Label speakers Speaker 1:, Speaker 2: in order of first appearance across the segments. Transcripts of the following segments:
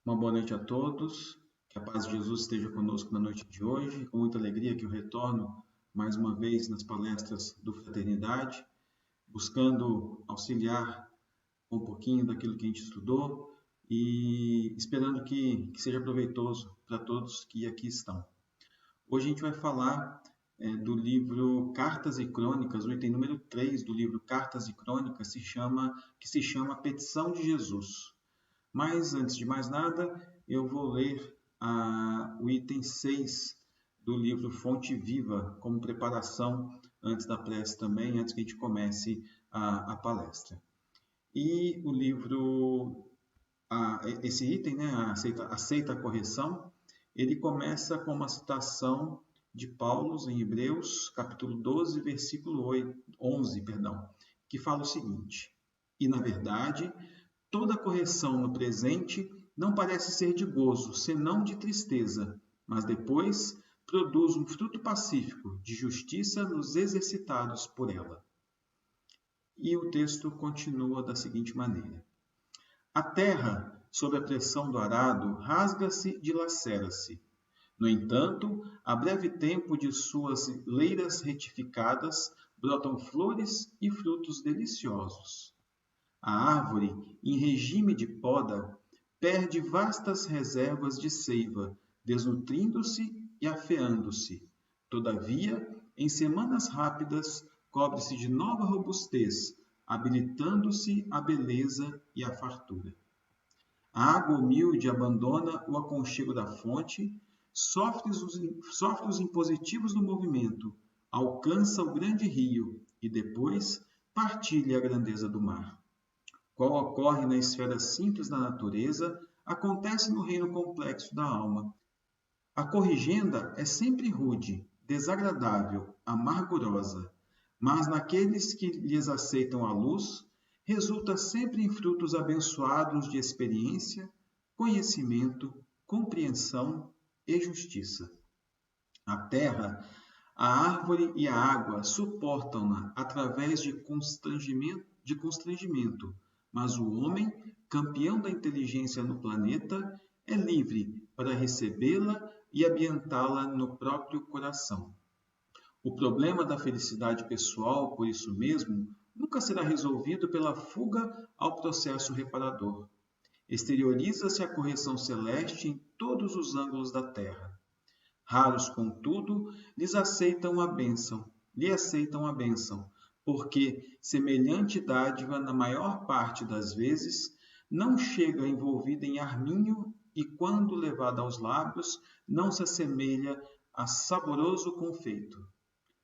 Speaker 1: Uma boa noite a todos, que a paz de Jesus esteja conosco na noite de hoje. Com muita alegria que eu retorno mais uma vez nas palestras do Fraternidade, buscando auxiliar um pouquinho daquilo que a gente estudou e esperando que seja proveitoso para todos que aqui estão. Hoje a gente vai falar do livro Cartas e Crônicas, o item número 3 do livro Cartas e Crônicas que se chama Petição de Jesus. Mas, antes de mais nada, eu vou ler o item 6 do livro Fonte Viva, como preparação antes da prece também, antes que a gente comece a palestra. E o livro, esse item, né, aceita a correção, ele começa com uma citação de Paulo em Hebreus, capítulo 12, versículo 11, que fala o seguinte: E, na verdade, toda correção no presente não parece ser de gozo, senão de tristeza, mas depois produz um fruto pacífico de justiça nos exercitados por ela. E o texto continua da seguinte maneira: A terra, sob a pressão do arado, rasga-se e dilacera-se. No entanto, a breve tempo de suas leiras retificadas, brotam flores e frutos deliciosos. A árvore, em regime de poda, perde vastas reservas de seiva, desnutrindo-se e afeando-se. Todavia, em semanas rápidas, cobre-se de nova robustez, habilitando-se a beleza e a fartura. A água humilde abandona o aconchego da fonte, sofre os impositivos do movimento, alcança o grande rio e depois partilha a grandeza do mar. Qual ocorre na esfera simples da natureza, acontece no reino complexo da alma. A corrigenda é sempre rude, desagradável, amargurosa, mas naqueles que lhes aceitam a luz, resulta sempre em frutos abençoados de experiência, conhecimento, compreensão e justiça. A terra, a árvore e a água suportam-na através de constrangimento, mas o homem, campeão da inteligência no planeta, é livre para recebê-la e ambientá-la no próprio coração. O problema da felicidade pessoal, por isso mesmo, nunca será resolvido pela fuga ao processo reparador. Exterioriza-se a correção celeste em todos os ângulos da terra. Raros, contudo, lhe aceitam a bênção, porque semelhante dádiva, na maior parte das vezes, não chega envolvida em arminho e, quando levada aos lábios, não se assemelha a saboroso confeito.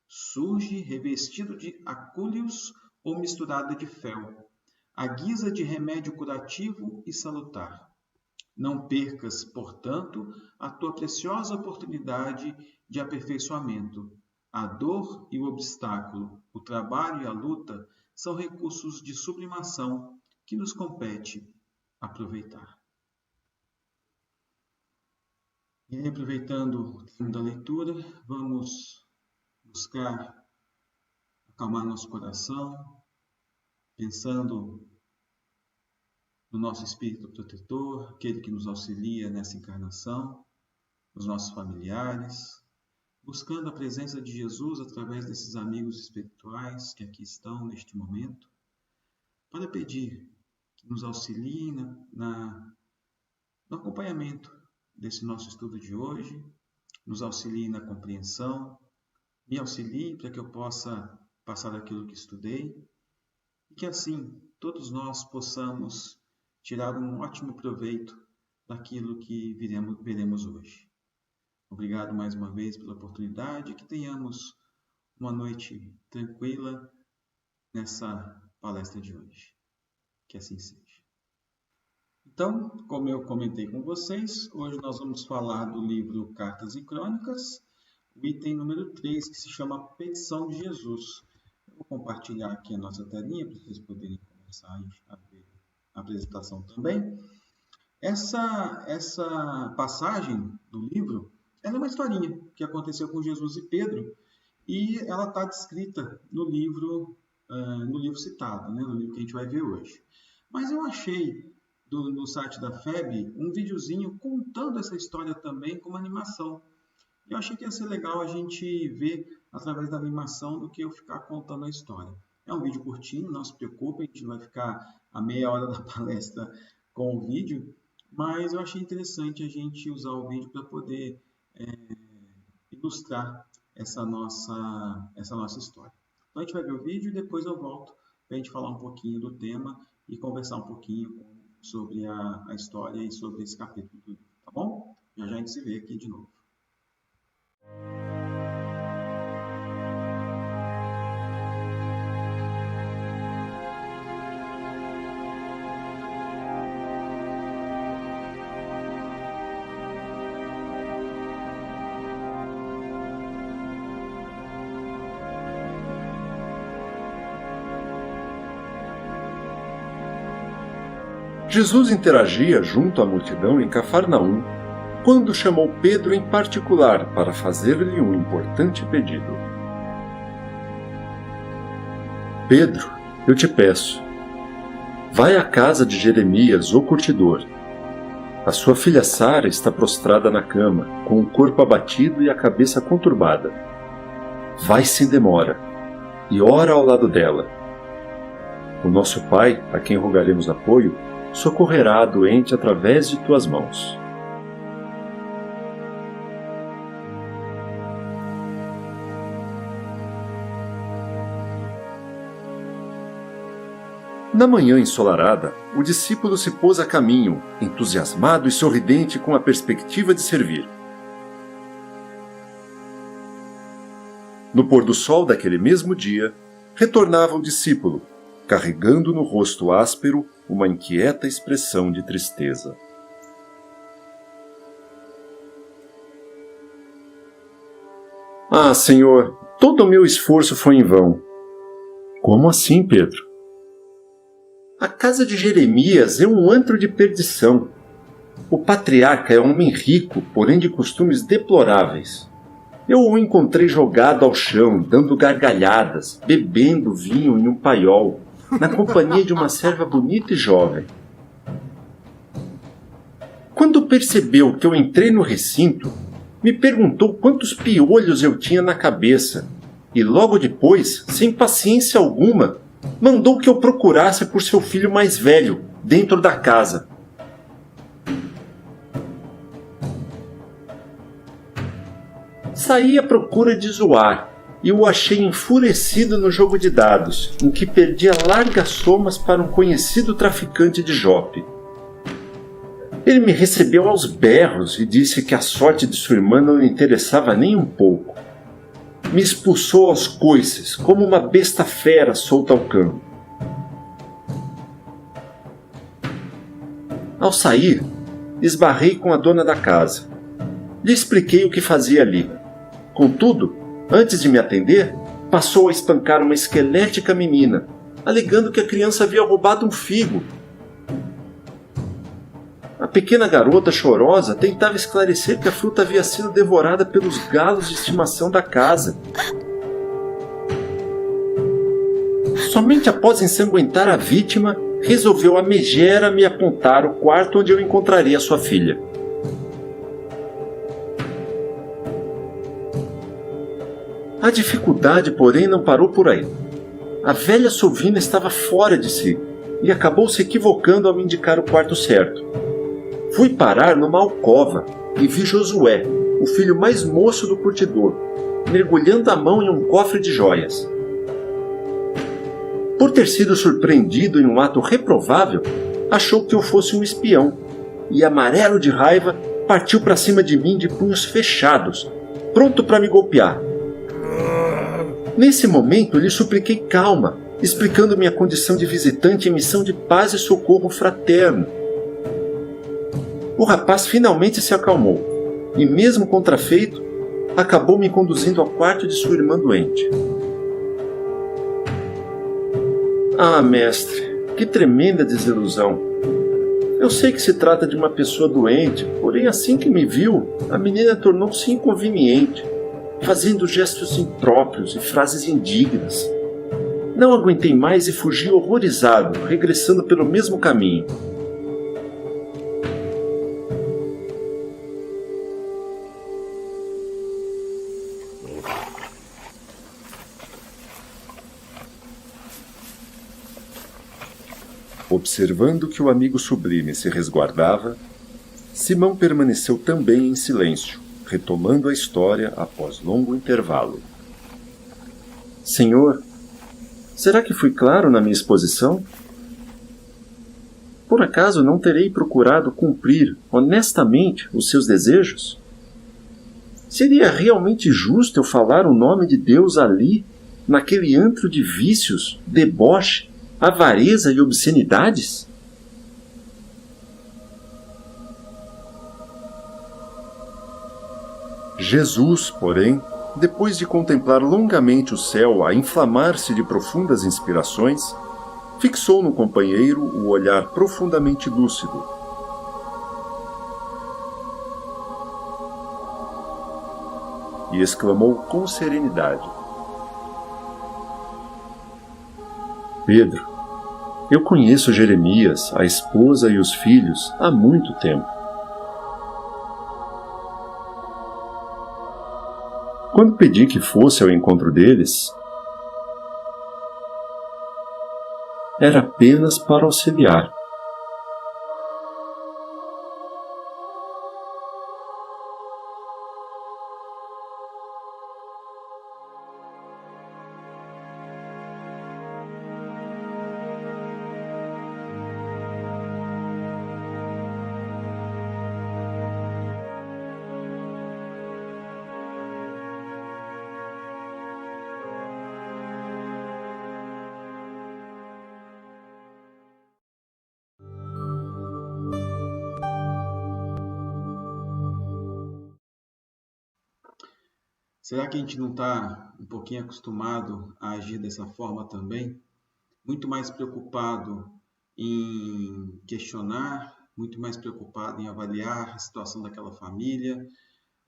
Speaker 1: Surge revestido de acúleos ou misturada de fel, à guisa de remédio curativo e salutar. Não percas, portanto, a tua preciosa oportunidade de aperfeiçoamento. A dor e o obstáculo, o trabalho e a luta são recursos de sublimação que nos compete aproveitar. E aí, aproveitando o tempo da leitura, vamos buscar acalmar nosso coração, pensando no nosso espírito protetor, aquele que nos auxilia nessa encarnação, nos nossos familiares, buscando a presença de Jesus através desses amigos espirituais que aqui estão neste momento, para pedir que nos auxiliem no acompanhamento desse nosso estudo de hoje, nos auxiliem na compreensão, me auxilie para que eu possa passar aquilo que estudei e que assim todos nós possamos tirar um ótimo proveito daquilo que veremos hoje. Obrigado mais uma vez pela oportunidade, que tenhamos uma noite tranquila nessa palestra de hoje. Que assim seja. Então, como eu comentei com vocês, hoje nós vamos falar do livro Cartas e Crônicas, o item número 3, que se chama Petição de Jesus. Eu vou compartilhar aqui a nossa telinha para vocês poderem começar a ver a apresentação também. Essa passagem do livro, ela é uma historinha que aconteceu com Jesus e Pedro, e ela está descrita no livro citado, né, no livro que a gente vai ver hoje. Mas eu achei no site da FEB um videozinho contando essa história também como animação. Eu achei que ia ser legal a gente ver através da animação do que eu ficar contando a história. É um vídeo curtinho, não se preocupem, a gente não vai ficar a meia hora da palestra com o vídeo, mas eu achei interessante a gente usar o vídeo para poder ilustrar essa nossa história. Então a gente vai ver o vídeo e depois eu volto para a gente falar um pouquinho do tema e conversar um pouquinho sobre a história e sobre esse capítulo do livro, tá bom? Já a gente se vê aqui de novo.
Speaker 2: Jesus interagia junto à multidão em Cafarnaum, quando chamou Pedro em particular para fazer-lhe um importante pedido. Pedro, eu te peço, vai à casa de Jeremias, o curtidor. A sua filha Sara está prostrada na cama, com o corpo abatido e a cabeça conturbada. Vai sem demora, e ora ao lado dela. O nosso Pai, a quem rogaremos apoio, socorrerá a doente através de tuas mãos. Na manhã ensolarada, o discípulo se pôs a caminho, entusiasmado e sorridente com a perspectiva de servir. No pôr do sol daquele mesmo dia, retornava o discípulo, carregando no rosto áspero uma inquieta expressão de tristeza. Ah, Senhor, todo o meu esforço foi em vão. Como assim, Pedro? A casa de Jeremias é um antro de perdição. O patriarca é um homem rico, porém de costumes deploráveis. Eu o encontrei jogado ao chão, dando gargalhadas, bebendo vinho em um paiol, na companhia de uma serva bonita e jovem. Quando percebeu que eu entrei no recinto, me perguntou quantos piolhos eu tinha na cabeça e logo depois, sem paciência alguma, mandou que eu procurasse por seu filho mais velho, dentro da casa. Saí à procura de zoar, e o achei enfurecido no jogo de dados, em que perdia largas somas para um conhecido traficante de Jope. Ele me recebeu aos berros e disse que a sorte de sua irmã não lhe interessava nem um pouco. Me expulsou aos coices, como uma besta fera solta ao campo. Ao sair, esbarrei com a dona da casa. Lhe expliquei o que fazia ali. Contudo, antes de me atender, passou a espancar uma esquelética menina, alegando que a criança havia roubado um figo. A pequena garota chorosa tentava esclarecer que a fruta havia sido devorada pelos galos de estimação da casa. Somente após ensanguentar a vítima, resolveu a megera me apontar o quarto onde eu encontraria sua filha. A dificuldade, porém, não parou por aí. A velha sovina estava fora de si e acabou se equivocando ao me indicar o quarto certo. Fui parar numa alcova e vi Josué, o filho mais moço do curtidor, mergulhando a mão em um cofre de joias. Por ter sido surpreendido em um ato reprovável, achou que eu fosse um espião e, amarelo de raiva, partiu para cima de mim de punhos fechados, pronto para me golpear. Nesse momento, lhe supliquei calma, explicando minha condição de visitante em missão de paz e socorro fraterno. O rapaz finalmente se acalmou e, mesmo contrafeito, acabou me conduzindo ao quarto de sua irmã doente. Ah, mestre, que tremenda desilusão! Eu sei que se trata de uma pessoa doente, porém assim que me viu, a menina tornou-se inconveniente, fazendo gestos impróprios e frases indignas. Não aguentei mais e fugi horrorizado, regressando pelo mesmo caminho. Observando que o amigo sublime se resguardava, Simão permaneceu também em silêncio, retomando a história após longo intervalo. Senhor, será que fui claro na minha exposição? Por acaso não terei procurado cumprir honestamente os seus desejos? Seria realmente justo eu falar o nome de Deus ali, naquele antro de vícios, deboche, avareza e obscenidades? Jesus, porém, depois de contemplar longamente o céu a inflamar-se de profundas inspirações, fixou no companheiro o olhar profundamente lúcido. E exclamou com serenidade: Pedro, eu conheço Jeremias, a esposa e os filhos há muito tempo. Quando pedi que fosse ao encontro deles, era apenas para auxiliar.
Speaker 1: Será que a gente não está um pouquinho acostumado a agir dessa forma também? Muito mais preocupado em questionar, muito mais preocupado em avaliar a situação daquela família,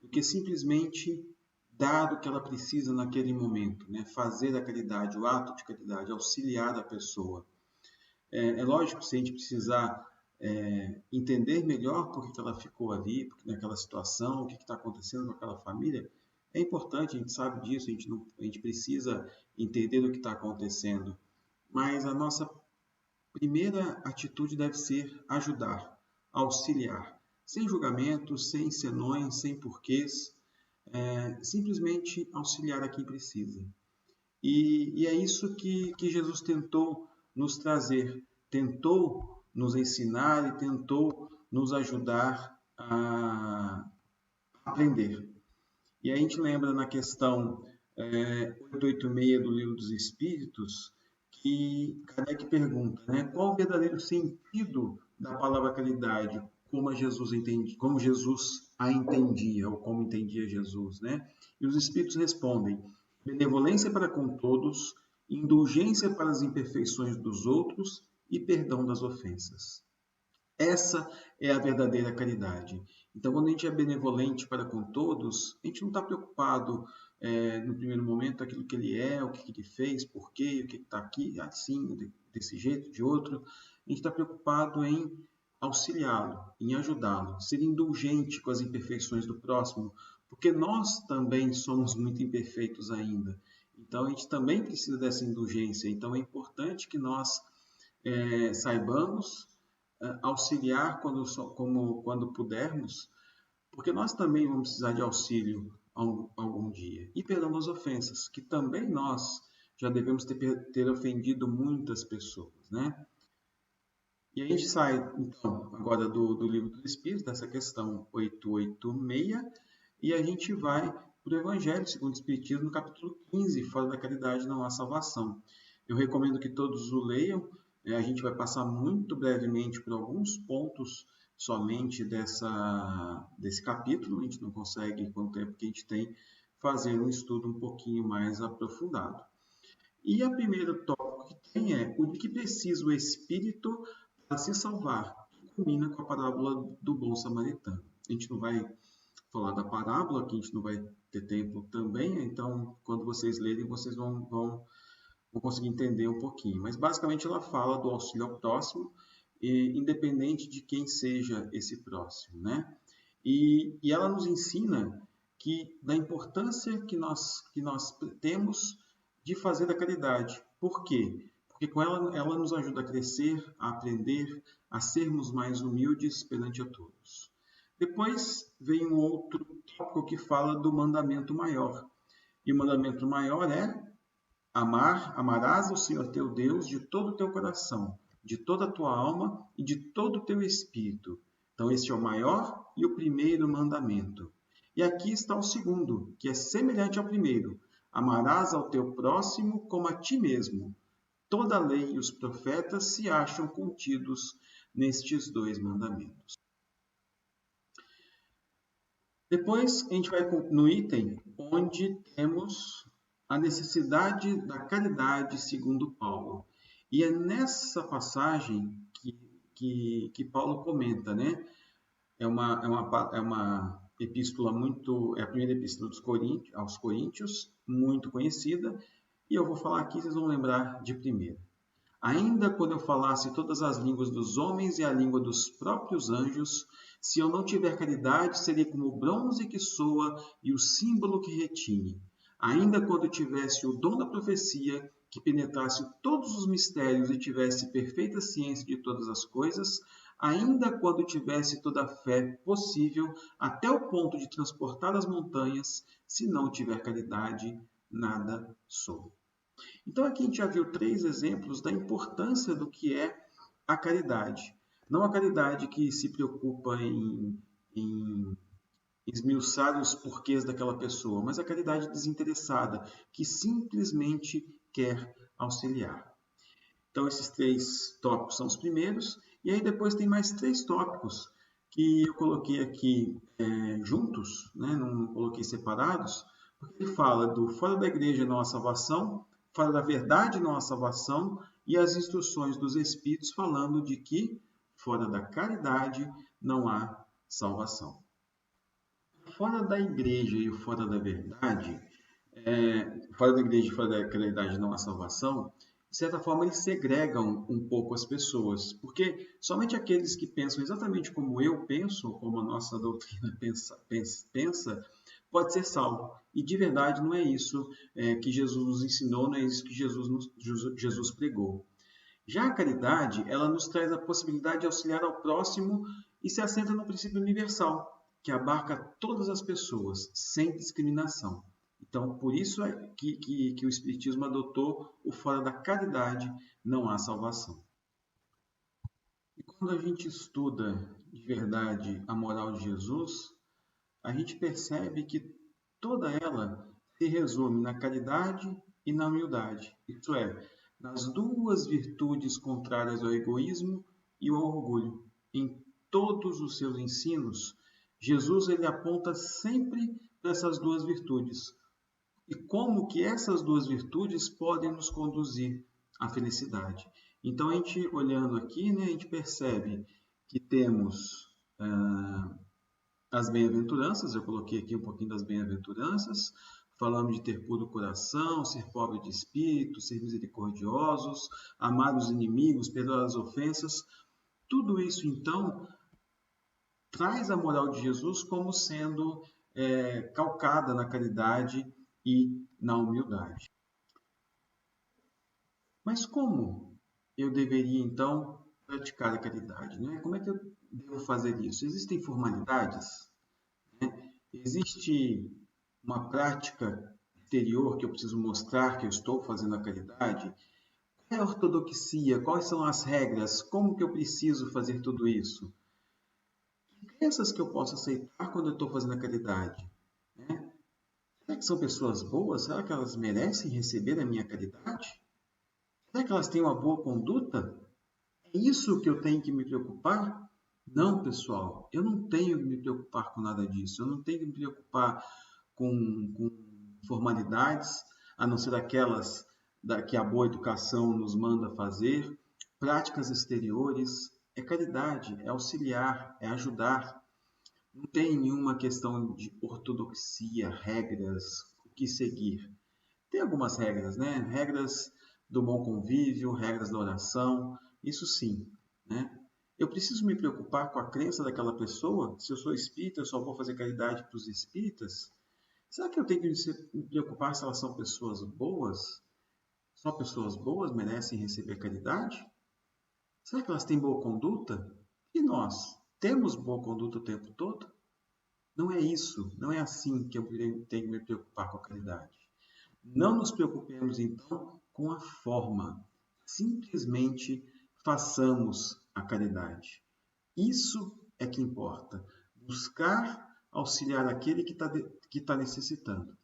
Speaker 1: do que simplesmente dar o que ela precisa naquele momento, né? Fazer a caridade, o ato de caridade, auxiliar a pessoa. É lógico, se a gente precisar entender melhor por que ela ficou ali, naquela situação, o que está acontecendo com aquela família, é importante, a gente sabe disso, a gente precisa entender o que está acontecendo, mas a nossa primeira atitude deve ser ajudar, auxiliar, sem julgamentos, sem senões, sem porquês, simplesmente auxiliar a quem precisa. E é isso que Jesus tentou nos trazer, tentou nos ensinar e tentou nos ajudar a aprender. E a gente lembra na questão 886 do Livro dos Espíritos, que Kardec pergunta, né, qual o verdadeiro sentido da palavra caridade, como Jesus a entendia, ou como entendia Jesus, né? E os Espíritos respondem: benevolência para com todos, indulgência para as imperfeições dos outros e perdão das ofensas. Essa é a verdadeira caridade. Então, quando a gente é benevolente para com todos, a gente não está preocupado no primeiro momento aquilo que ele é, o que ele fez, por quê, o que está aqui, assim, desse jeito, de outro. A gente está preocupado em auxiliá-lo, em ajudá-lo, ser indulgente com as imperfeições do próximo, porque nós também somos muito imperfeitos ainda. Então, a gente também precisa dessa indulgência. Então, é importante que nós saibamos auxiliar quando pudermos, porque nós também vamos precisar de auxílio algum dia. E perdão das ofensas, que também nós já devemos ter ofendido muitas pessoas, né? E a gente sai, então, agora do Livro dos Espíritos, dessa questão 886, e a gente vai para o Evangelho segundo o Espiritismo, no capítulo 15, Fora da caridade não há salvação. Eu recomendo que todos o leiam. A gente vai passar muito brevemente por alguns pontos somente desse capítulo. A gente não consegue, com o tempo que a gente tem, fazer um estudo um pouquinho mais aprofundado. E a primeira tópico que tem é o de que precisa o espírito para se salvar. Combina com a parábola do bom samaritano. A gente não vai falar da parábola, que a gente não vai ter tempo também, então quando vocês lerem, vocês vão conseguir entender um pouquinho. Mas basicamente ela fala do auxílio ao próximo, independente de quem seja esse próximo, né? E ela nos ensina da importância que nós temos de fazer a caridade. Por quê? Porque porque com ela nos ajuda a crescer, a aprender, a sermos mais humildes perante a todos. Depois vem um outro tópico que fala do mandamento maior. E o mandamento maior é amarás o Senhor teu Deus de todo o teu coração, de toda a tua alma e de todo o teu espírito. Então, este é o maior e o primeiro mandamento. E aqui está o segundo, que é semelhante ao primeiro. Amarás ao teu próximo como a ti mesmo. Toda a lei e os profetas se acham contidos nestes dois mandamentos. Depois, a gente vai no item onde temos a necessidade da caridade segundo Paulo. E é nessa passagem que Paulo comenta, né? É uma epístola é a primeira epístola aos Coríntios, muito conhecida, e eu vou falar aqui, vocês vão lembrar de primeira. Ainda quando eu falasse todas as línguas dos homens e a língua dos próprios anjos, se eu não tiver caridade, serei como o bronze que soa e o símbolo que retine. Ainda quando eu tivesse o dom da profecia, que penetrasse todos os mistérios e tivesse perfeita ciência de todas as coisas, ainda quando tivesse toda a fé possível, até o ponto de transportar as montanhas, se não tiver caridade, nada sou. Então aqui a gente já viu 3 exemplos da importância do que é a caridade. Não a caridade que se preocupa em esmiuçar os porquês daquela pessoa, mas a caridade desinteressada, que simplesmente quer auxiliar. Então esses 3 tópicos são os primeiros, e aí depois tem mais 3 tópicos que eu coloquei aqui juntos, né? Não coloquei separados, porque ele fala do fora da igreja não há salvação, fora da verdade não há salvação, e as instruções dos Espíritos falando de que fora da caridade não há salvação. Fora da igreja e fora da verdade, fora da igreja e fora da caridade não há salvação, de certa forma eles segregam um pouco as pessoas, porque somente aqueles que pensam exatamente como eu penso, como a nossa doutrina pensa pode ser salvo. E de verdade não é isso que Jesus nos ensinou, não é isso que Jesus pregou. Já a caridade, ela nos traz a possibilidade de auxiliar ao próximo e se assenta no princípio universal, que abarca todas as pessoas, sem discriminação. Então, por isso é que o Espiritismo adotou o fora da caridade não há salvação. E quando a gente estuda de verdade a moral de Jesus, a gente percebe que toda ela se resume na caridade e na humildade. Isso é, nas 2 virtudes contrárias ao egoísmo e ao orgulho. Em todos os seus ensinos, Jesus ele aponta sempre para essas 2 virtudes. E como que essas 2 virtudes podem nos conduzir à felicidade. Então, a gente olhando aqui, né, a gente percebe que temos as bem-aventuranças, eu coloquei aqui um pouquinho das bem-aventuranças, falamos de ter puro coração, ser pobre de espírito, ser misericordiosos, amar os inimigos, perdoar as ofensas. Tudo isso, então, traz a moral de Jesus como sendo calcada na caridade e na humildade. Mas como eu deveria, então, praticar a caridade? Né? Como é que eu devo fazer isso? Existem formalidades? Né? Existe uma prática exterior que eu preciso mostrar que eu estou fazendo a caridade? Qual é a ortodoxia? Quais são as regras? Como que eu preciso fazer tudo isso? Que crenças que eu posso aceitar quando eu estou fazendo a caridade? Né? Será que são pessoas boas? Será que elas merecem receber a minha caridade? Será que elas têm uma boa conduta? É isso que eu tenho que me preocupar? Não, pessoal, eu não tenho que me preocupar com nada disso. Eu não tenho que me preocupar com formalidades, a não ser aquelas que a boa educação nos manda fazer. Práticas exteriores é caridade, é auxiliar, é ajudar. Não tem nenhuma questão de ortodoxia, regras, o que seguir. Tem algumas regras, né? Regras do bom convívio, regras da oração, isso sim, né? Eu preciso me preocupar com a crença daquela pessoa? Se eu sou espírita, eu só vou fazer caridade para os espíritas? Será que eu tenho que me preocupar se elas são pessoas boas? Só pessoas boas merecem receber caridade? Será que elas têm boa conduta? E nós? Temos boa conduta o tempo todo? Não é isso, não é assim que eu tenho que me preocupar com a caridade. Não nos preocupemos, então, com a forma. Simplesmente façamos a caridade. Isso é que importa. Buscar auxiliar aquele que tá necessitando.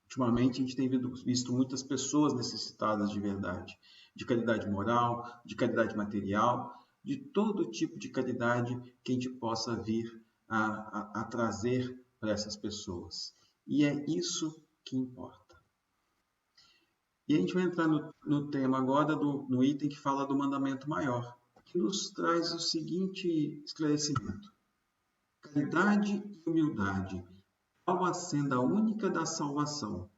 Speaker 1: Ultimamente, a gente tem visto muitas pessoas necessitadas de verdade, de caridade moral, de caridade material, de todo tipo de caridade que a gente possa vir a trazer para essas pessoas. E é isso que importa. E a gente vai entrar no tema agora, no item que fala do mandamento maior, que nos traz o seguinte esclarecimento. Caridade e humildade, tal a senda única da salvação.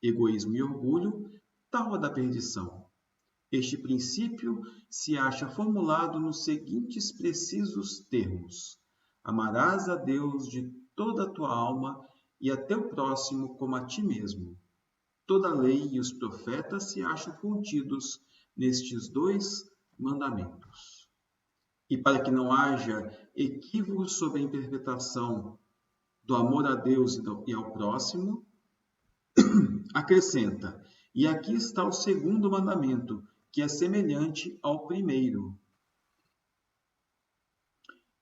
Speaker 1: Egoísmo e orgulho, tal a da perdição. Este princípio se acha formulado nos seguintes precisos termos. Amarás a Deus de toda a tua alma e a teu próximo como a ti mesmo. Toda a lei e os profetas se acham contidos nestes dois mandamentos. E para que não haja equívocos sobre a interpretação do amor a Deus e ao próximo, acrescenta, e aqui está o segundo mandamento, que é semelhante ao primeiro.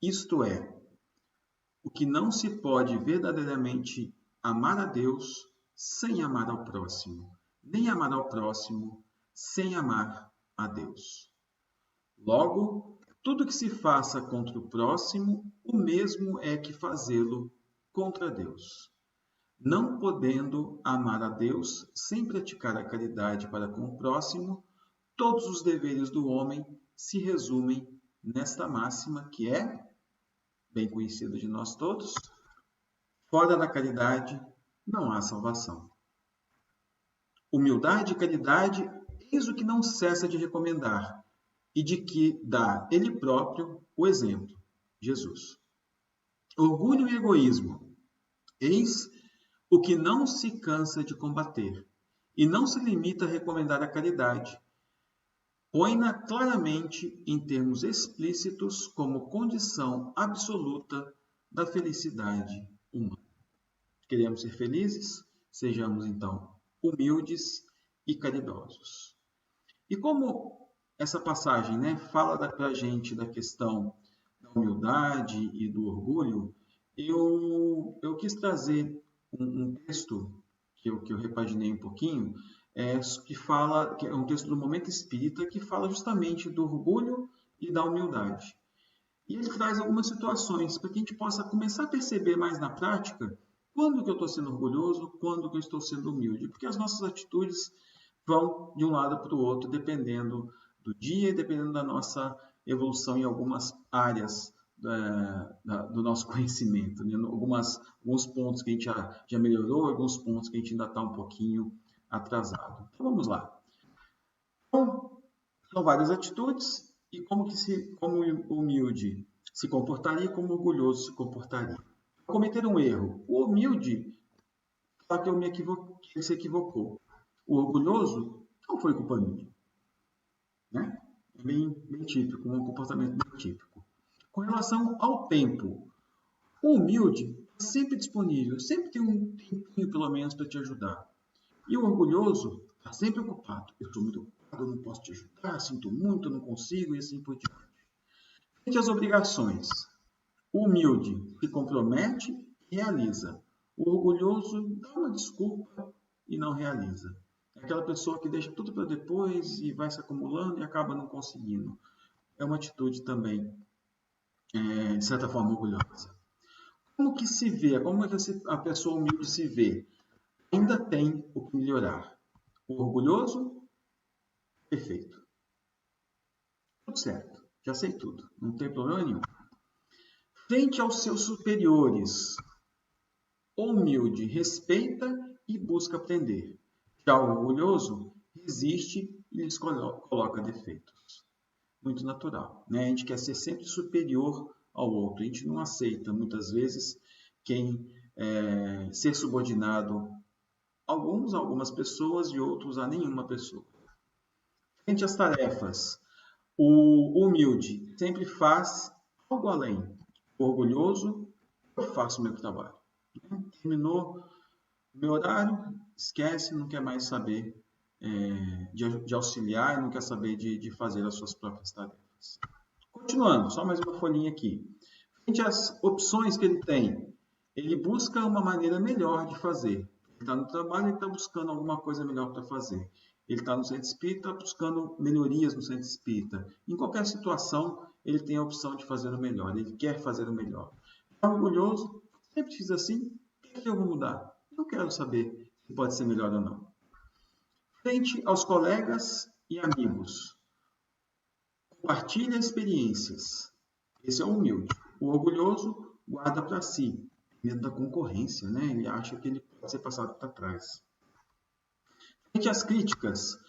Speaker 1: Isto é, o que não se pode verdadeiramente amar a Deus sem amar ao próximo, nem amar ao próximo sem amar a Deus. Logo, tudo que se faça contra o próximo, o mesmo é que fazê-lo contra Deus. Não podendo amar a Deus sem praticar a caridade para com o próximo, todos os deveres do homem se resumem nesta máxima que é, bem conhecida de nós todos, fora da caridade não há salvação. Humildade e caridade, eis o que não cessa de recomendar e de que dá ele próprio o exemplo, Jesus. Orgulho e egoísmo, eis o que não se cansa de combater e não se limita a recomendar a caridade. Põe-na claramente em termos explícitos como condição absoluta da felicidade humana. Queremos ser felizes? Sejamos, então, humildes e caridosos. E como essa passagem fala para a gente da questão da humildade e do orgulho, eu quis trazer um texto que eu repaginei um pouquinho, que é um texto do Momento Espírita, que fala justamente do orgulho e da humildade. E ele traz algumas situações para que a gente possa começar a perceber mais na prática quando que eu estou sendo orgulhoso, quando que eu estou sendo humilde. Porque as nossas atitudes vão de um lado para o outro, dependendo do dia, dependendo da nossa evolução em algumas áreas do nosso conhecimento. Né? Alguns pontos que a gente já melhorou, alguns pontos que a gente ainda está um pouquinho atrasado. Então vamos lá. Então, são várias atitudes e como o humilde se comportaria e como o orgulhoso se comportaria. Cometer um erro. O humilde fala que ele se equivocou. O orgulhoso não foi culpa minha. Né? É bem típico, um comportamento bem típico. Com relação ao tempo, o humilde está sempre disponível, sempre tem um tempinho pelo menos para te ajudar. E o orgulhoso está sempre ocupado. Eu estou muito ocupado, eu não posso te ajudar, sinto muito, eu não consigo e assim por diante. Frente às obrigações, o humilde se compromete e realiza. O orgulhoso dá uma desculpa e não realiza. É aquela pessoa que deixa tudo para depois e vai se acumulando e acaba não conseguindo. É uma atitude também, de certa forma, orgulhosa. Como que se vê? Como é que a pessoa humilde se vê? Ainda tem o que melhorar. O orgulhoso, perfeito. Tudo certo. Já sei tudo. Não tem problema nenhum. Frente aos seus superiores, o humilde respeita e busca aprender. Já o orgulhoso resiste e lhes coloca defeitos. Muito natural. Né? A gente quer ser sempre superior ao outro. A gente não aceita, muitas vezes, ser subordinado a algumas pessoas e outros a nenhuma pessoa. Frente às tarefas, o humilde sempre faz algo além. O orgulhoso, eu faço o meu trabalho. Terminou o meu horário, esquece, não quer mais saber de auxiliar, não quer saber de fazer as suas próprias tarefas. Continuando, só mais uma folhinha aqui. Frente às opções que ele tem, ele busca uma maneira melhor de fazer. Ele está no trabalho, ele está buscando alguma coisa melhor para fazer. Ele está no centro espírita, buscando melhorias no centro espírita. Em qualquer situação, ele tem a opção de fazer o melhor, ele quer fazer o melhor. É orgulhoso, sempre fiz assim, o que eu vou mudar? Não quero saber se pode ser melhor ou não. Frente aos colegas e amigos, compartilha experiências. Esse é o humilde. O orgulhoso guarda para si, medo da concorrência, né? Ele acha que ele pode ser passado para trás. Frente às críticas,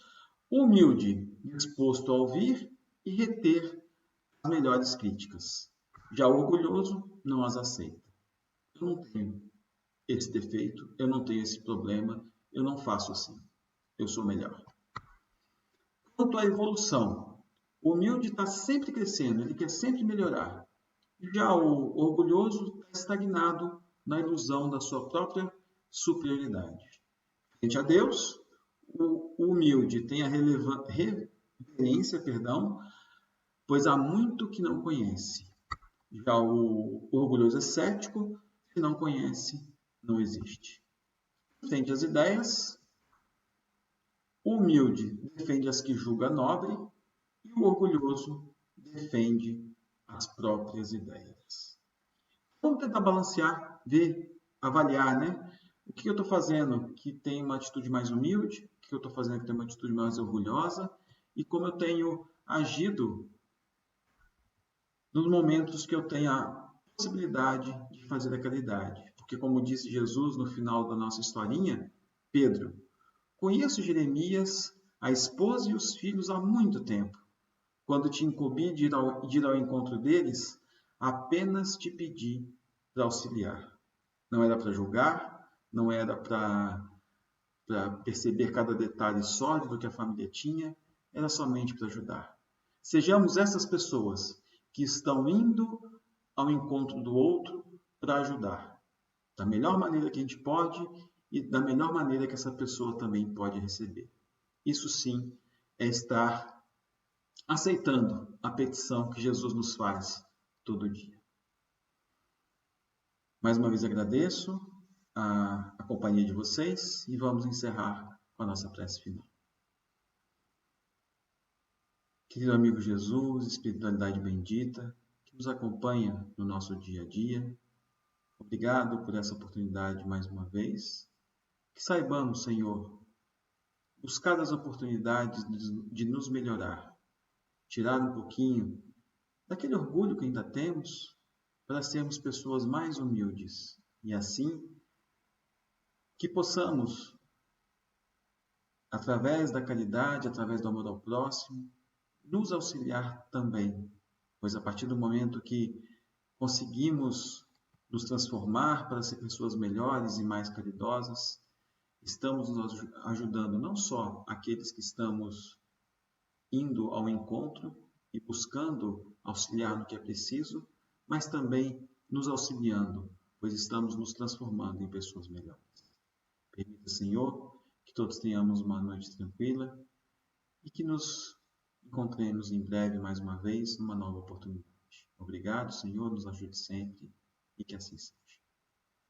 Speaker 1: o humilde, disposto a ouvir e reter as melhores críticas. Já o orgulhoso não as aceita. Eu não tenho esse defeito, eu não tenho esse problema, eu não faço assim. Eu sou melhor. Quanto à evolução, o humilde está sempre crescendo, ele quer sempre melhorar. Já o orgulhoso está estagnado na ilusão da sua própria superioridade. Frente a Deus, o humilde tem a reverência, pois há muito que não conhece. Já o orgulhoso é cético, se não conhece, não existe. Frente às ideias, o humilde defende as que julga nobre e o orgulhoso defende as próprias ideias. Vamos tentar balancear, ver, avaliar, né? O que eu estou fazendo que tem uma atitude mais humilde, o que eu estou fazendo que tem uma atitude mais orgulhosa e como eu tenho agido nos momentos que eu tenho a possibilidade de fazer a caridade. Porque, como disse Jesus no final da nossa historinha, Pedro, conheço Jeremias, a esposa e os filhos há muito tempo. Quando te incumbi de ir ao encontro deles, apenas te pedi para auxiliar. Não era para julgar, não era para perceber cada detalhe sólido que a família tinha, era somente para ajudar. Sejamos essas pessoas que estão indo ao encontro do outro para ajudar, da melhor maneira que a gente pode e da melhor maneira que essa pessoa também pode receber. Isso sim é estar aceitando a petição que Jesus nos faz todo dia. Mais uma vez agradeço a companhia de vocês e vamos encerrar com a nossa prece final. Querido amigo Jesus, espiritualidade bendita, que nos acompanha no nosso dia a dia, obrigado por essa oportunidade mais uma vez. Que saibamos, Senhor, buscar as oportunidades de nos melhorar, tirar um pouquinho daquele orgulho que ainda temos para sermos pessoas mais humildes e assim que possamos, através da caridade, através do amor ao próximo, nos auxiliar também, pois a partir do momento que conseguimos nos transformar para ser pessoas melhores e mais caridosas, estamos nos ajudando não só aqueles que estamos indo ao encontro e buscando auxiliar no que é preciso, mas também nos auxiliando, pois estamos nos transformando em pessoas melhores. Permita, Senhor, que todos tenhamos uma noite tranquila e que nos encontremos em breve mais uma vez numa nova oportunidade. Obrigado, Senhor, nos ajude sempre e que assim seja.